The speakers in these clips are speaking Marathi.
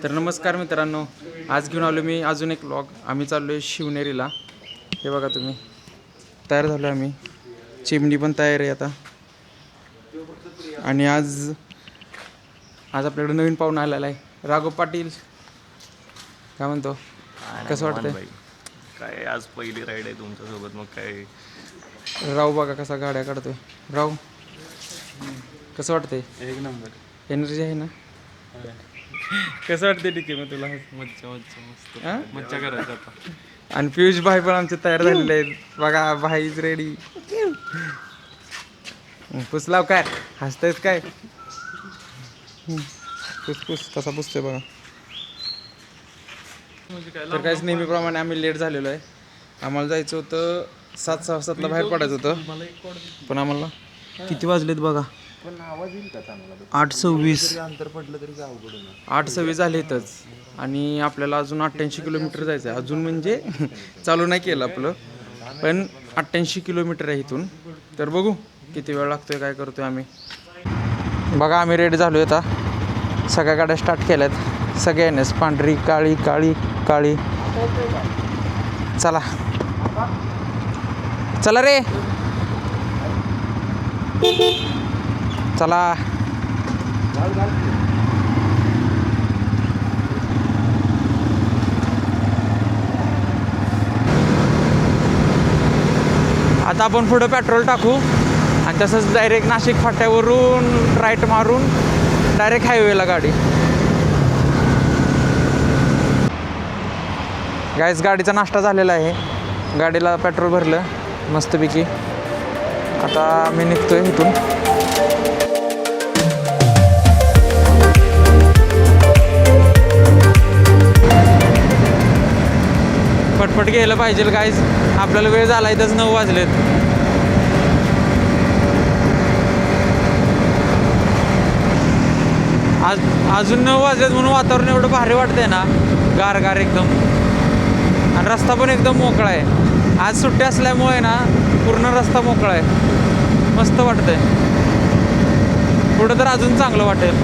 तर नमस्कार मित्रांनो, आज घेऊन आलो मी अजून एक व्लॉग. आम्ही चाललो आहे शिवनेरीला. हे बघा तुम्ही, तयार झालो आम्ही. चिमणी पण तयार आहे आता. आणि आज आपल्याकडे नवीन पाहुणा आलेला आहे, राघव पाटील. काय म्हणतो, कसं वाटतंय? काय आज पहिली राईड आहे तुमच्यासोबत, मग काय. राव बघा कसा गाड्या काढतोय. राव कसं वाटतंय? एक नंबर एनर्जी आहे ना? कसं वाटते ठीक आहे मग तुला? मज्जा मस्त मज्जा करायचं आता. आणि पियुष भाई पण आमचे तयार झालेले आहेत बघा. भाई इज रेडी. पुसलाव काय हसतेस काय? पुस कसा पुसतोय बघा. तर काहीच नेहमीप्रमाणे आम्ही लेट झालेलो आहे. आम्हाला जायचं होतं 7:06 बाहेर पडायचं होतं, पण आम्हाला किती वाजलेत बघा. 8:26. अंतर पडलं तरी काय अवघड होणार. 8:26 झालेतच. आणि आपल्याला अजून 88 किलोमीटर जायचं आहे. अजून म्हणजे चालू नाही केलं आपलं, पण 88 किलोमीटर आहे इथून. तर बघू किती वेळ लागतोय, काय करतोय आम्ही. बघा आम्ही रेडी झालो आता. सगळ्या गाड्या स्टार्ट केल्यात सगळ्यांनीच. पांढरी काळी काळी काळी. चला चला रे चला. आता आपण पुढं पेट्रोल टाकू आणि तसंच डायरेक्ट नाशिक फाट्यावरून राईट मारून डायरेक्ट हायवेला गाडी. गाईस गाडीचा नाश्ता झालेला आहे. गाडीला पेट्रोल भरलं मस्तपैकी. आता मी निघतोय इथून. पटपट गेलं पाहिजे गाईस, आपल्याला वेळ झाला. इथंच 9 वाजलेत. अजून 9 वाजलेत म्हणून वातावरण एवढं भारी वाटतंय ना, गार एकदम. आणि रस्ता पण एकदम मोकळा आहे. आज सुट्टी असल्यामुळे ना पूर्ण रस्ता मोकळा आहे. मस्त वाटतंय. पुढं तर अजून चांगलं वाटेल.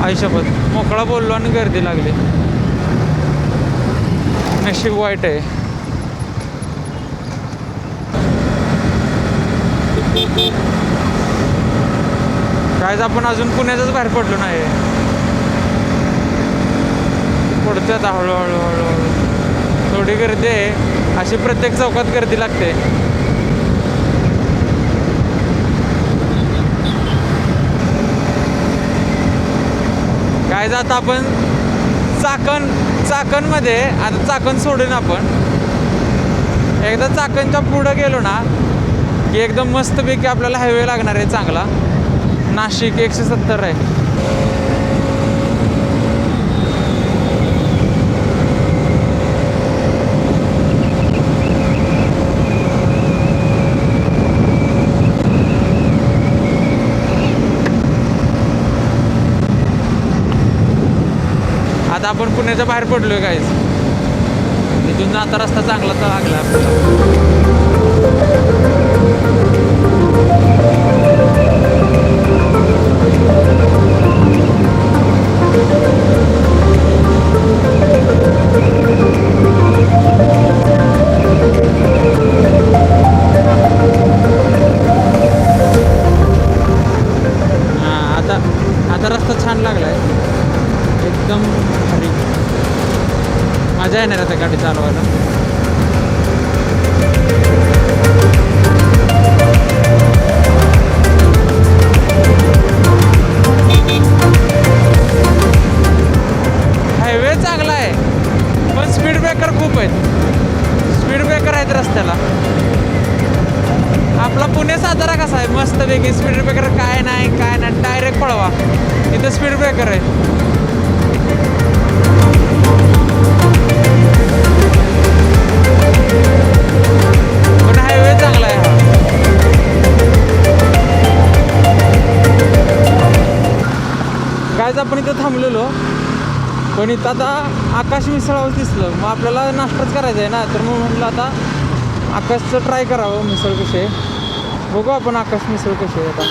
आयुष्यभर मोकळा बोललो आणि गर्दी लागली. नशीब वाईट आहे. कायच आपण अजून पुण्यातच बाहेर पडलो नाही. पडतोय आता हळूहळू हळूहळू. थोडी गर्दी आहे, अशी प्रत्येक चौकात गर्दी लागते. काय जात आपण चाकणमध्ये. आता चाकण सोडून आपण एकदा चाकणच्या पुढं गेलो ना की एकदम मस्तपैकी आपल्याला हायवे लागणार आहे चांगला. नाशिक 170 आहे. आता आपण पुण्याच्या बाहेर पडलोय गाईस. इथून आता रस्ता चांगला लागला आपल्याला. आता रस्ता छान लागलाय एकदम भारी. मजा येणार आता गाडी चालवायला. हायवे चांगला आहे, पण स्पीड ब्रेकर खूप आहेत. स्पीड ब्रेकर आहेत रस्त्याला. आपला पुणे सातारा कसा आहे, मस्तपैकी स्पीड ब्रेकर काय नाही डायरेक्ट पळवा. इथं स्पीड ब्रेकर आहे. पण हायवे चांगला आहे हा. गायच आपण इथं थांबलेलो, पण इथं आता आकाश मिसळ दिसलं. मग आपल्याला नाश्ताच करायचा आहे ना, तर मग म्हटलं आता आकाशचं ट्राय करावं मिसळ कशी आहे. बघू आपण आकाश मिसळ कशी आहे आता.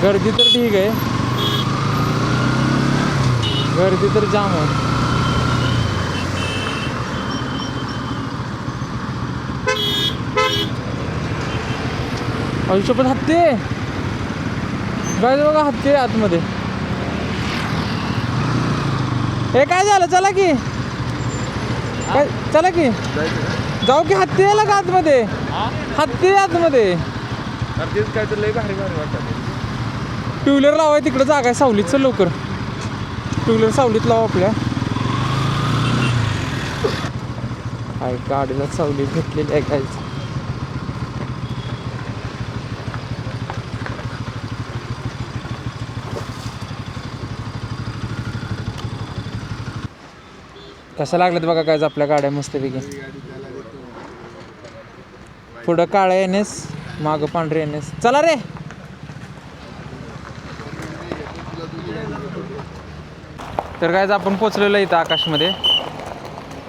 गर्दी तर ठीक आहे, गर्दी तर जाम आहे. आयुष्यपत हत्ती गाय बघा, हत्ती आहे आतमध्ये. हे काय झालं, चला की काय, चला की जाऊ की. हत्ती आहे का आतमध्ये, हत्ती आहे आतमध्ये. काय तर लय भारी भारी वाटत. टू व्हीलर लावाय तिकडे जागा आहे सावलीत. चल लवकर टू व्हीलर सावलीत लावा आपल्या. काय गाडीला सावलीत घेतलेली आहे काय. कसं लागलं बघा काय आपल्या गाड्या मस्तपैकी. पुढं काळं एनएस, मागं पांढरे एनएस. चला रे. तर काय आपण पोचलेलो इथं आकाशमध्ये.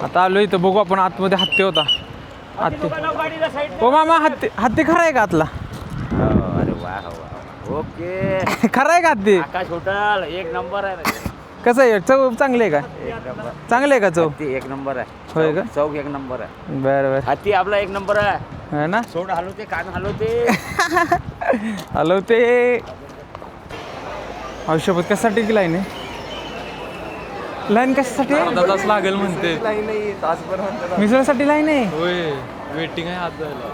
आता आलो इथं, बघू आपण. आतमध्ये हत्ती होता. हत्ती ओ मामा, हत्ती हत्ती खरा आहे का आतला? अरे वा वा, ओके. खरा आहे का हत्ती? आकाश होटल एक नंबर आहे. कसं आहे, चव चांगली आहे का? एक नंबर. चांगली आहे का चव? हत्ती एक नंबर आहे. होय का? चौक एक नंबर आहे. बरं बरं, हत्ती आपला एक नंबर आहे. है ना. सोड हलवते, कान हलवते. हॅलो ते आयुष्यपत कशासाठी की लाईन आहे? लाईन कशासाठी? अर्धा तास लागेल म्हणते. मिसळसाठी लाईन आहे. होय, वेटिंग आहे आज जायला.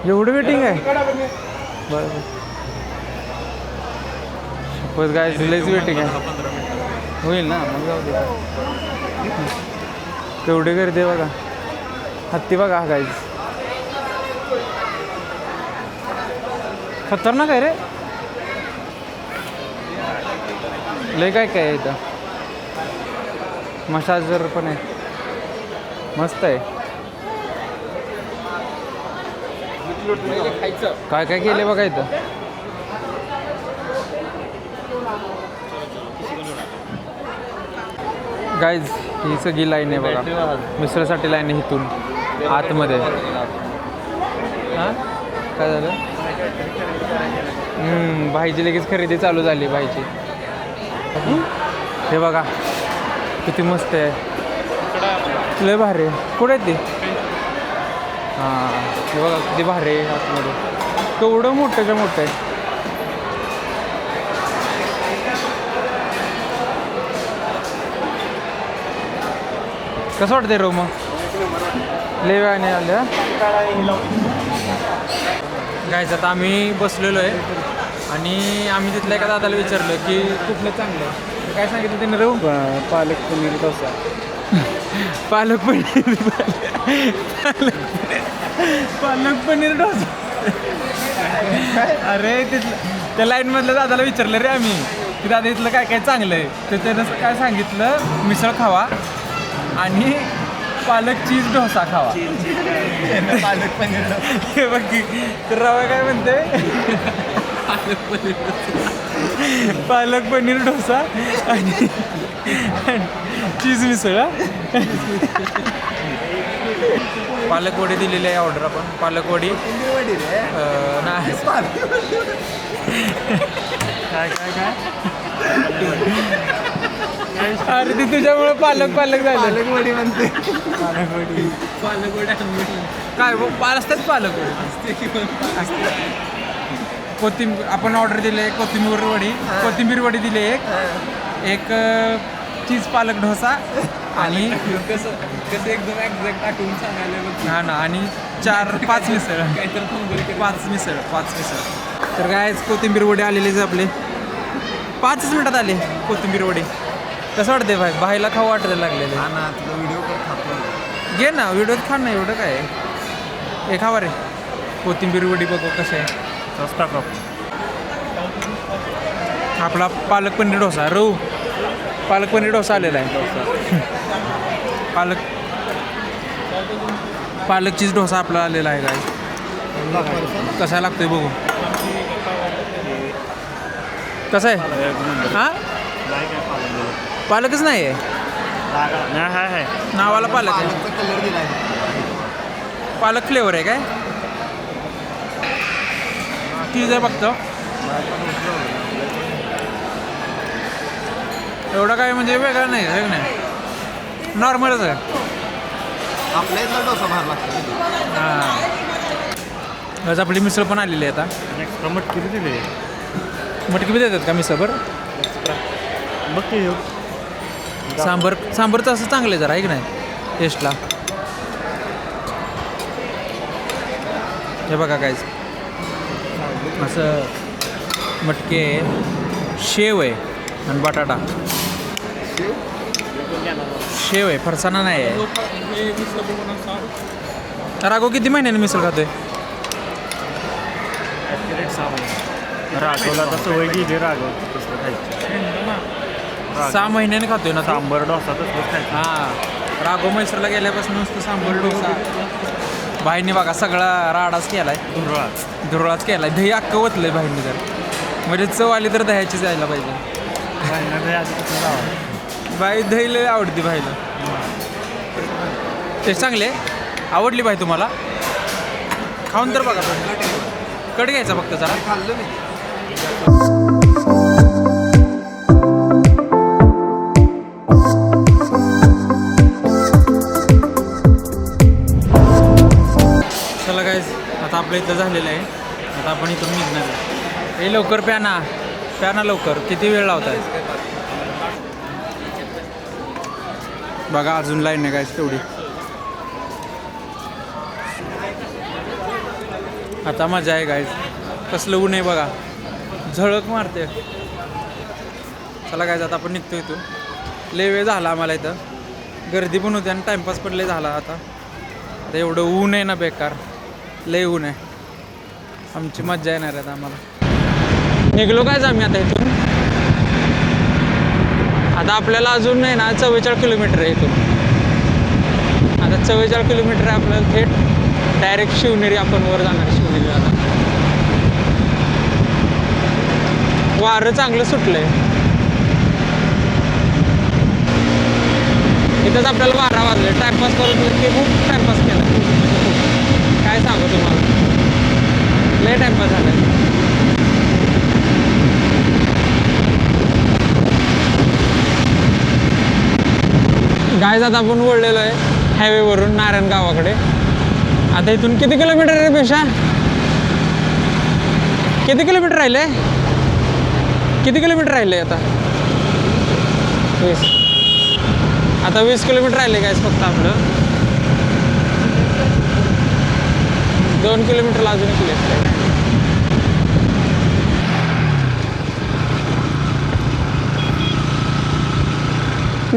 एवढं वेटिंग आहे? बरं शपथ काय, लईच वेटिंग आहे. 15 मिनिटं. होईल ना, मग जाऊ दे. तेवढी गर्दी आहे बघा. हत्ती बघा गाईज, खतरनाक आहे रे. लय काय काय आहे इथं. मसाजर पण आहे, मस्त आहे. काय काय केले बघा इथं. गाईज ही सगळी लाईन आहे बघा. मिसळसाठी लाईन आहे इथून आतमध्ये. हां काय झालं? भाईची लगेच खरेदी चालू झाली भाईची. हे बघा किती मस्त आहे, लय भारी आहे. कुठे आहे ती? हां हे बघा किती भारी आहे आतमध्ये. केवढं मोठंच्या मोठं आहे. कसं वाटतंय रो मग? लय वेळाने आलं. गायचं आता आम्ही बसलेलो आहे आणि आम्ही तिथल्या एका दादाला विचारलं की कुठलं चांगलं आहे. काय सांगितलं त्याने रो? पालक पनीर डोसा. पालक पनीर, पालक पनीर डोसा. अरे तिथलं त्या लाईनमधल्या दादाला विचारलं रे आम्ही की दादा इथलं काय काय चांगलं आहे. तर त्यानं काय सांगितलं, मिसळ खावा आणि पालक चीज डोसा खावा. पालक पनीर. हे बघ की, तर रवा काय म्हणते, पालक पनीर डोसा आणि चीज मिसळ. पालक वडी दिलेली आहे ऑर्डर आपण. पालक वडी नाही काय काय काय. अरे ते तुझ्यामुळे पालक पालक झालं. पालक वडी म्हणते. पालक वडी, पालक वडी काय असतात पालक वडी. कोथिंबीर आपण ऑर्डर दिले, कोथिंबीर वडी, कोथिंबीर वडी दिली एक चीज पालक डोसा आणि कसं कसं एकदम एक्झॅक्ट आठवून सांगायला. हा ना, आणि 4-5 मिसळ. 5 मिसळ. तर काय कोथिंबीर वडी आलेलीच आपले 5 मिनिटात आले. कोथिंबीर वडी कसं वाटते भाई? भाईला खाऊ वाटायला लागलेले. हा ना, तुझा व्हिडिओ पण खातो. घे ना व्हिडिओत खा ना, एवढं काय हे खावा रे. कोथिंबीर वडी बघू कसं आहे. स्वस्ता कप. आपला पालक पनीर डोसा. रो पालक पनीर डोसा आलेला आहे. पालक चीज डोसा आपला आलेला आहे काय. कसा लागतोय बघू. कसं आहे? हां पालकच नाही आहे, नावाला पालक आहे. कलर दिलाय. पालक फ्लेवर आहे काय? चीज आहे फक्त. एवढा काय म्हणजे वेगळा नाही आहे नाही नॉर्मलच आहे. आपल्या इथला डोसा बाहेर लागतो. हां आज आपली मिसळ पण आलेली आहे आता. एक्स्ट्रा मटकी दिली मटकी बी देतात का मिसळ बरं? बघ की सांबरचं असं चांगलं आहे जरा आहे की नाही टेस्टला. हे बघा काय असं मटके शेव आहे आणि बटाटा शेव आहे फरसाणा नाही आहे. राघव किती महिन्याने मिसळ खातोय? राघवला आता सवय गेली राघव तसलं खायची. 6 महिन्याने खातोय ना तो? सांबर डोसा तसलंच खायचं. हां राघव मैसूरला गेल्यापासून नुसतं सांबर डोसा बाईंनी बघा सगळा राडाच केलाय धुरळाच केलाय. दही अख्खं ओतलंय बाईंनी तर म्हणजे चव आली तर दह्याची जायला पाहिजे. बाई दही लय आवडती बाईला. ते चांगले आवडली बाई तुम्हाला? खाऊन तर बघा कट घ्यायचा फक्त जरा. खाल्लं मी. चला काय आता आपलं इथं झालेलं आहे. आता आपण इथून निघणार आहे. हे लवकर प्या ना लवकर. किती वेळ लावताय? बघा अजून लाईन आहे काय तेवढी. आता मजा आहे गाईज. कसलं ऊन आहे बघा झळक मारते. चला गाईज आता आपण निघतो इथून. लय वेळ झाला आम्हाला इथं गर्दी पण होती आणि टाईमपास पण लय झाला. आता एवढं ऊन आहे ना बेकार लय ऊन आहे. आमची मज्जा येणार आहे आता आम्हाला. निघलो काय आम्ही आता इथून. आता आपल्याला अजून नाही ना 44 किलोमीटर आहे इथून. आता 44 किलोमीटर आहे आपल्याला थेट डायरेक्ट शिवनेरी आपण वर जाणार. शिवनेरी आता वारं चांगलं सुटलंय. इथंच आपल्याला 12 वाजले. टाइमपास करून खूप टाइमपास केला. काय सांगू तुम्हाला लय टाइमपास झाला. गायज आता आपण वळलेलो आहे हायवेवरून नारायण गावाकडे. आता इथून किती किलोमीटर आहे पेशा? किती किलोमीटर राहिले? किती किलोमीटर राहिले आता? 20. आता 20 किलोमीटर राहिले गायज फक्त आपलं. 2 किलोमीटरला अजून एक लेफ्ट आहे.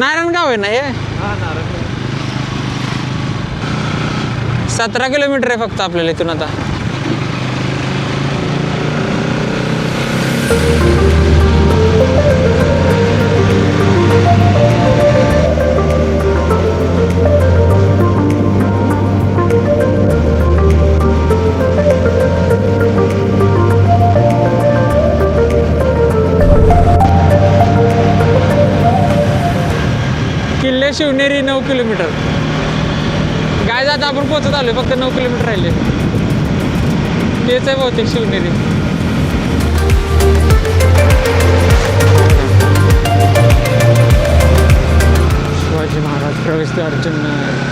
नारायणगाव आहे ना हे? 17 किलोमीटर आहे फक्त आपल्याला इथून आता. किल्ले शिवनेरी 9 किलोमीटर. गाय जाता आपण पोहोचत आलोय. फक्त 9 किलोमीटर राहिले. तेच आहे बहुतेक शिवनेरी. शिवाजी महाराज प्रवेशद्वार चिन्ह.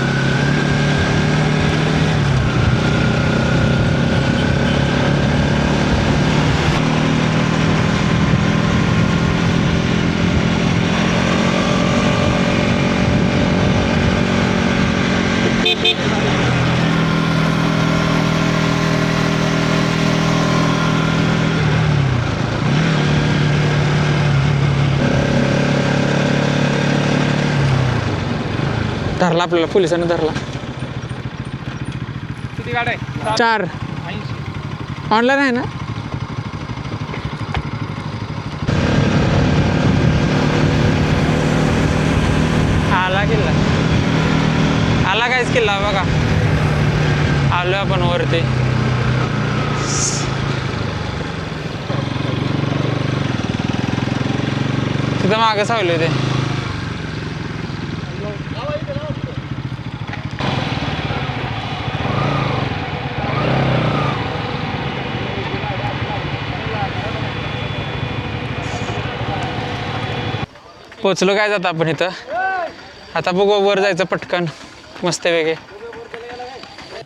धरला आपल्याला पोलिसांनी धरला. किती गाड्या आहे? 4 ऑनलाईन आहे ना? आला किल्ला. आला कायच किल्ला बघा. आलो आपण वरती. तिथं मागं सावले ते. पोचलो काय जातं आपण इथं. आता बघू वर जायचं पटकन मस्तपैकी.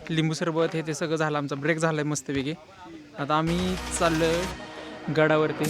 लिंबू सरबत हे ते सगळं झालं, आमचा ब्रेक झाला आहे मस्तपैकी. आता आम्ही चाललो गडावरती.